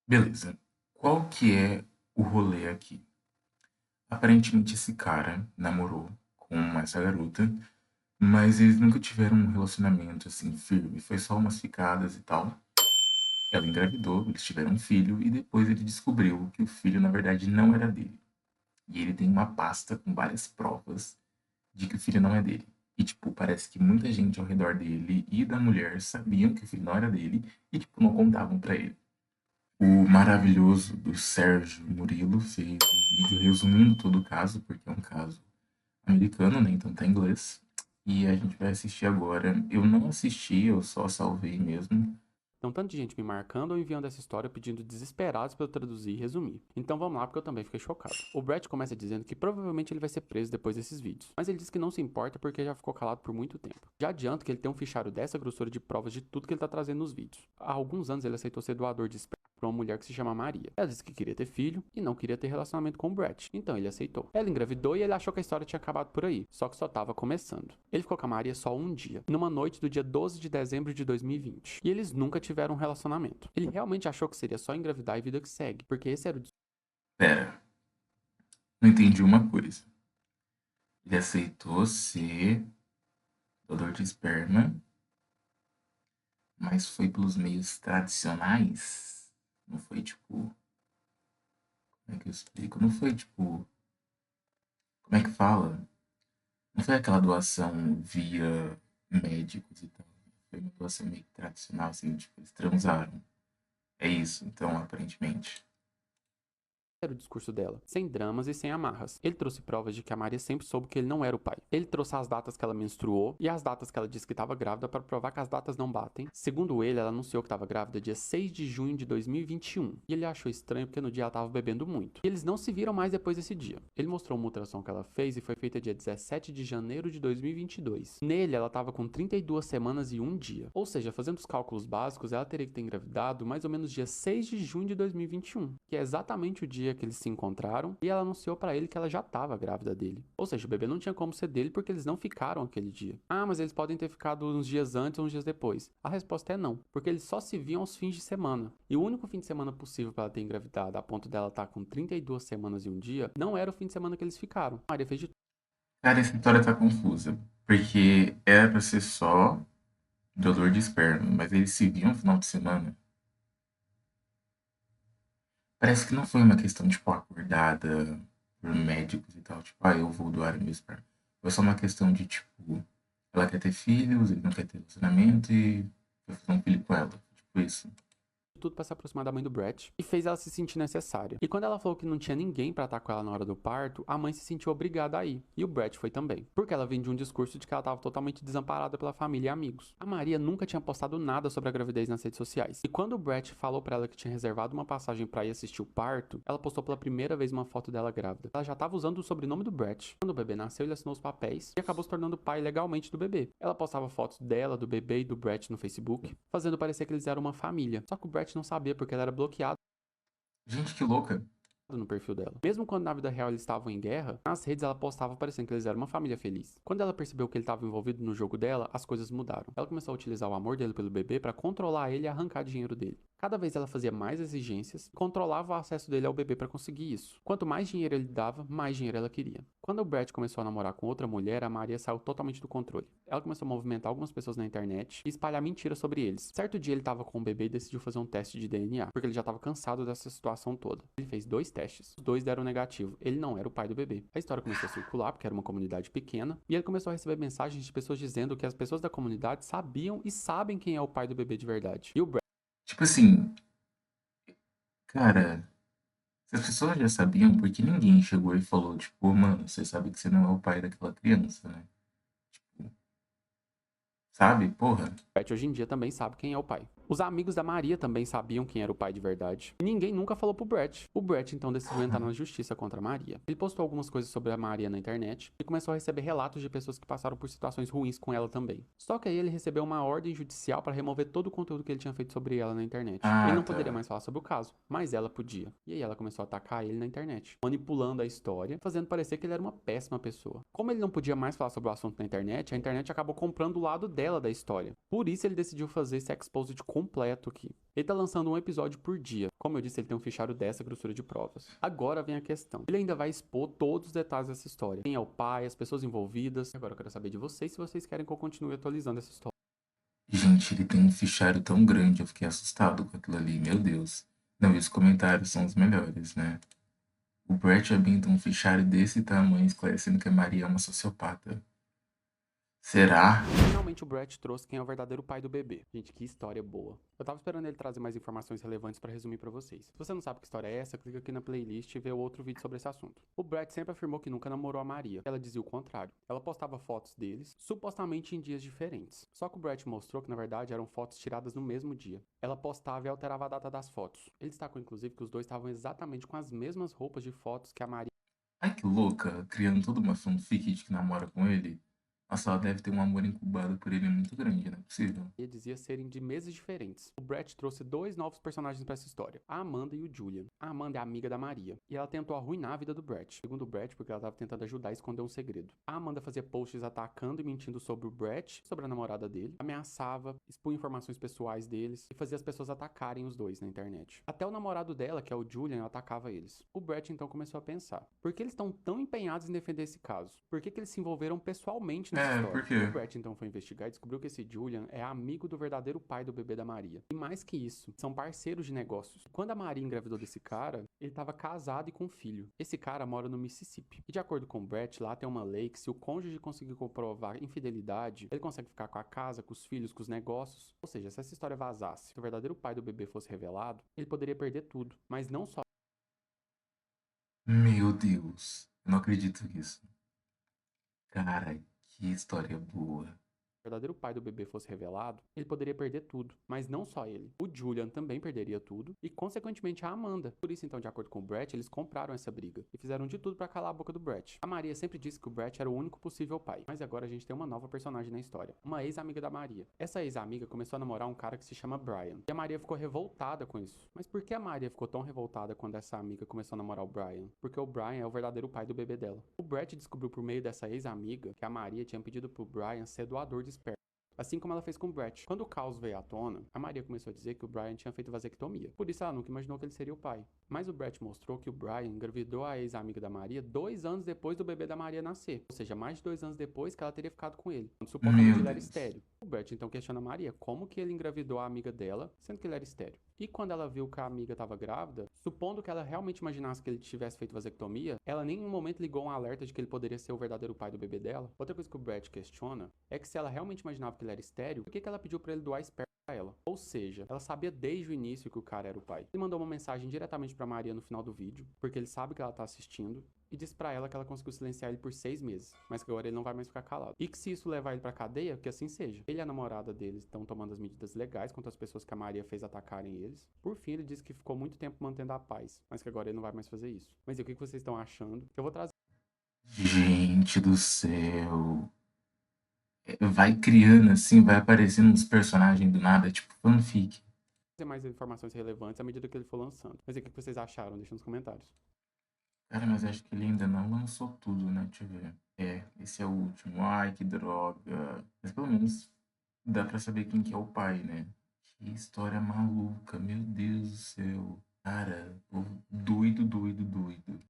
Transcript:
Beleza. Qual que é o rolê aqui? Aparentemente esse cara namorou com essa garota, mas eles nunca tiveram um relacionamento assim firme. Foi só umas ficadas e tal. Ela engravidou, eles tiveram um filho e depois ele descobriu que o filho na verdade não era dele. E ele tem uma pasta com várias provas de que o filho não é dele. E, tipo, parece que muita gente ao redor dele e da mulher sabiam que o filho não era dele e, tipo, não contavam pra ele. O maravilhoso do Sérgio Murilo fez um vídeo resumindo todo o caso, porque é um caso americano, né? Então tá em inglês. E a gente vai assistir agora. Eu não assisti, eu só salvei mesmo. Então, tanto de gente me marcando ou enviando essa história pedindo desesperados para eu traduzir e resumir. Então vamos lá, porque eu também fiquei chocado. O Brett começa dizendo que provavelmente ele vai ser preso depois desses vídeos, mas ele diz que não se importa porque já ficou calado por muito tempo. Já adianto que ele tem um fichário dessa grossura de provas de tudo que ele tá trazendo nos vídeos. Há alguns anos ele aceitou ser doador de esperma para uma mulher que se chama Maria. Ela disse que queria ter filho e não queria ter relacionamento com o Brett, então ele aceitou. Ela engravidou e ele achou que a história tinha acabado por aí, só que só tava começando. Ele ficou com a Maria só um dia, numa noite do dia 12 de dezembro de 2020, e eles nunca tiveram um relacionamento. Ele realmente achou que seria só engravidar e vida que segue, porque esse era o Pera, não entendi uma coisa. Ele aceitou ser doador de esperma, mas foi pelos meios tradicionais. Não foi tipo. Como é que eu explico? Não foi tipo. Como é que fala? Não foi aquela doação via médicos e tal. Foi uma doação meio que tradicional, assim, tipo, eles transaram. É isso, então, aparentemente. era o discurso dela, sem dramas e sem amarras. Ele trouxe provas de que a Maria sempre soube que ele não era o pai. Ele trouxe as datas que ela menstruou e as datas que ela disse que estava grávida para provar que as datas não batem. Segundo ele, ela anunciou que estava grávida dia 6 de junho de 2021. E ele achou estranho porque no dia ela estava bebendo muito. E eles não se viram mais depois desse dia. Ele mostrou uma ultrassom que ela fez e foi feita dia 17 de janeiro de 2022. Nele, ela estava com 32 semanas e um dia. Ou seja, fazendo os cálculos básicos, ela teria que ter engravidado mais ou menos dia 6 de junho de 2021, que é exatamente o dia que eles se encontraram, e ela anunciou pra ele que ela já estava grávida dele. Ou seja, o bebê não tinha como ser dele porque eles não ficaram aquele dia. Ah, mas eles podem ter ficado uns dias antes ou uns dias depois. A resposta é não, porque eles só se viam aos fins de semana. E o único fim de semana possível para ela ter engravidado, a ponto dela estar com 32 semanas e um dia, não era o fim de semana que eles ficaram. Maria fez de Cara, essa história tá confusa. Porque era pra ser só doador de esperma, mas eles se viam no final de semana. Parece que não foi uma questão, tipo, acordada por médicos e tal. Tipo, eu vou doar o meu esperma. Foi só uma questão de, tipo, ela quer ter filhos, ele não quer ter relacionamento e vai fazer um filho com ela. Tipo isso. tudo para se aproximar da mãe do Brett e fez ela se sentir necessária. E quando ela falou que não tinha ninguém para estar com ela na hora do parto, a mãe se sentiu obrigada a ir. E o Brett foi também, porque ela vinha de um discurso de que ela estava totalmente desamparada pela família e amigos. A Maria nunca tinha postado nada sobre a gravidez nas redes sociais. E quando o Brett falou para ela que tinha reservado uma passagem para ir assistir o parto, ela postou pela primeira vez uma foto dela grávida. Ela já estava usando o sobrenome do Brett. Quando o bebê nasceu, ele assinou os papéis e acabou se tornando pai legalmente do bebê. Ela postava fotos dela, do bebê e do Brett no Facebook, fazendo parecer que eles eram uma família. Só que o Brett não sabia porque ela era bloqueada Gente, que louca. no perfil dela. Mesmo quando na vida real eles estavam em guerra, nas redes ela postava parecendo que eles eram uma família feliz. Quando ela percebeu que ele estava envolvido no jogo dela, as coisas mudaram. Ela começou a utilizar o amor dele pelo bebê para controlar ele e arrancar dinheiro dele. Cada vez ela fazia mais exigências e controlava o acesso dele ao bebê para conseguir isso. Quanto mais dinheiro ele dava, mais dinheiro ela queria. Quando o Brett começou a namorar com outra mulher, a Maria saiu totalmente do controle. Ela começou a movimentar algumas pessoas na internet e espalhar mentiras sobre eles. Certo dia ele estava com o bebê e decidiu fazer um teste de DNA, porque ele já estava cansado dessa situação toda. Ele fez 2 testes. Os dois deram negativo. Ele não era o pai do bebê. A história começou a circular, porque era uma comunidade pequena, e ele começou a receber mensagens de pessoas dizendo que as pessoas da comunidade sabiam e sabem quem é o pai do bebê de verdade. E o Brett Tipo assim, cara, se as pessoas já sabiam, porque ninguém chegou e falou, tipo, mano, você sabe que você não é o pai daquela criança, né? Tipo, sabe? Porra. hoje em dia também sabe quem é o pai. Os amigos da Maria também sabiam quem era o pai de verdade. E ninguém nunca falou pro Brett. O Brett então decidiu entrar na justiça contra a Maria. Ele postou algumas coisas sobre a Maria na internet e começou a receber relatos de pessoas que passaram por situações ruins com ela também. Só que aí ele recebeu uma ordem judicial para remover todo o conteúdo que ele tinha feito sobre ela na internet. Ele Ah, não poderia tá. mais falar sobre o caso, mas ela podia. E aí ela começou a atacar ele na internet, manipulando a história, fazendo parecer que ele era uma péssima pessoa. Como ele não podia mais falar sobre o assunto na internet, a internet acabou comprando o lado dela da história. Por isso ele decidiu fazer esse exposed com completo aqui. Ele tá lançando um episódio por dia. Como eu disse, ele tem um fichário dessa grossura de provas. Agora vem a questão. Ele ainda vai expor todos os detalhes dessa história. Quem é o pai, as pessoas envolvidas. Agora eu quero saber de vocês se vocês querem que eu continue atualizando essa história. Gente, ele tem um fichário tão grande, eu fiquei assustado com aquilo ali, meu Deus. Não, e os comentários são os melhores, né? O Brett abrindo um fichário desse tamanho, esclarecendo que a Maria é uma sociopata. Será? Finalmente o Brett trouxe quem é o verdadeiro pai do bebê. Gente, que história boa. Eu tava esperando ele trazer mais informações relevantes pra resumir pra vocês. Se você não sabe que história é essa, clica aqui na playlist e vê outro vídeo sobre esse assunto. O Brett sempre afirmou que nunca namorou a Maria. Ela dizia o contrário. Ela postava fotos deles, supostamente em dias diferentes. Só que o Brett mostrou que na verdade eram fotos tiradas no mesmo dia. Ela postava e alterava a data das fotos. Ele destacou inclusive que os dois estavam exatamente com as mesmas roupas de fotos que a Maria Ai, que louca, criando toda uma fanfic de que namora com ele. Nossa, ela deve ter um amor incubado por ele muito grande, não é possível. dizia serem de meses diferentes. O Brett trouxe dois novos personagens para essa história, a Amanda e o Julian. A Amanda é amiga da Maria, e ela tentou arruinar a vida do Brett, segundo o Brett, porque ela estava tentando ajudar a esconder um segredo. A Amanda fazia posts atacando e mentindo sobre o Brett, sobre a namorada dele, ameaçava, expunha informações pessoais deles e fazia as pessoas atacarem os dois na internet. Até o namorado dela, que é o Julian, atacava eles. O Brett então começou a pensar: por que eles estão tão empenhados em defender esse caso? Por que eles se envolveram pessoalmente nessa Por história? quê? O Brett então foi investigar e descobriu que esse Julian é amigo do verdadeiro pai do bebê da Maria. E mais que isso, são parceiros de negócios. Quando a Maria engravidou desse cara, ele estava casado e com filho. Esse cara mora no Mississippi. E de acordo com o Brett, lá tem uma lei que se o cônjuge conseguir comprovar infidelidade, ele consegue ficar com a casa, com os filhos, com os negócios. Ou seja, se essa história vazasse, se o verdadeiro pai do bebê fosse revelado, ele poderia perder tudo. Mas não só Meu Deus, eu não acredito nisso. Cara, que história boa. o verdadeiro pai do bebê fosse revelado, ele poderia perder tudo. Mas não só ele. O Julian também perderia tudo e, consequentemente, a Amanda. Por isso, então, de acordo com o Brett, eles compraram essa briga e fizeram de tudo pra calar a boca do Brett. A Maria sempre disse que o Brett era o único possível pai. Mas agora a gente tem uma nova personagem na história, uma ex-amiga da Maria. Essa ex-amiga começou a namorar um cara que se chama Brian. E a Maria ficou revoltada com isso. Mas por que a Maria ficou tão revoltada quando essa amiga começou a namorar o Brian? Porque o Brian é o verdadeiro pai do bebê dela. O Brett descobriu por meio dessa ex-amiga que a Maria tinha pedido pro Brian ser doador de esperma. Assim como ela fez com o Brett. Quando o caos veio à tona, a Maria começou a dizer que o Brian tinha feito vasectomia. Por isso ela nunca imaginou que ele seria o pai. Mas o Brett mostrou que o Brian engravidou a ex-amiga da Maria 2 anos depois do bebê da Maria nascer. Ou seja, mais de 2 anos depois que ela teria ficado com ele. Quando supostamente Meu ele era Deus. estéreo. O Brett então questiona a Maria como que ele engravidou a amiga dela, sendo que ele era estéreo. E quando ela viu que a amiga estava grávida, supondo que ela realmente imaginasse que ele tivesse feito vasectomia, ela nem em um momento ligou um alerta de que ele poderia ser o verdadeiro pai do bebê dela. Outra coisa que o Brett questiona é que se ela realmente imaginava que ele era estéreo, por que ela pediu pra ele doar esperma pra ela? Ou seja, ela sabia desde o início que o cara era o pai. Ele mandou uma mensagem diretamente pra Maria no final do vídeo, porque ele sabe que ela tá assistindo, e disse pra ela que ela conseguiu silenciar ele por 6 meses, mas que agora ele não vai mais ficar calado. E que se isso levar ele pra cadeia, que assim seja. Ele e a namorada deles estão tomando as medidas legais contra as pessoas que a Maria fez atacarem eles. Por fim, ele disse que ficou muito tempo mantendo a paz, mas que agora ele não vai mais fazer isso. Mas e o que vocês estão achando? Eu vou trazer Gente do céu. Vai criando assim, vai aparecendo uns personagens do nada, tipo fanfic. mais informações relevantes à medida que ele for lançando. Mas e o que vocês acharam? Deixa nos comentários. Cara, mas acho que ele ainda não lançou tudo, né? Deixa eu ver. Esse é o último. Ai, que droga. Mas pelo menos dá pra saber quem que é o pai, né? Que história maluca, meu Deus do céu. Cara, doido, doido, doido.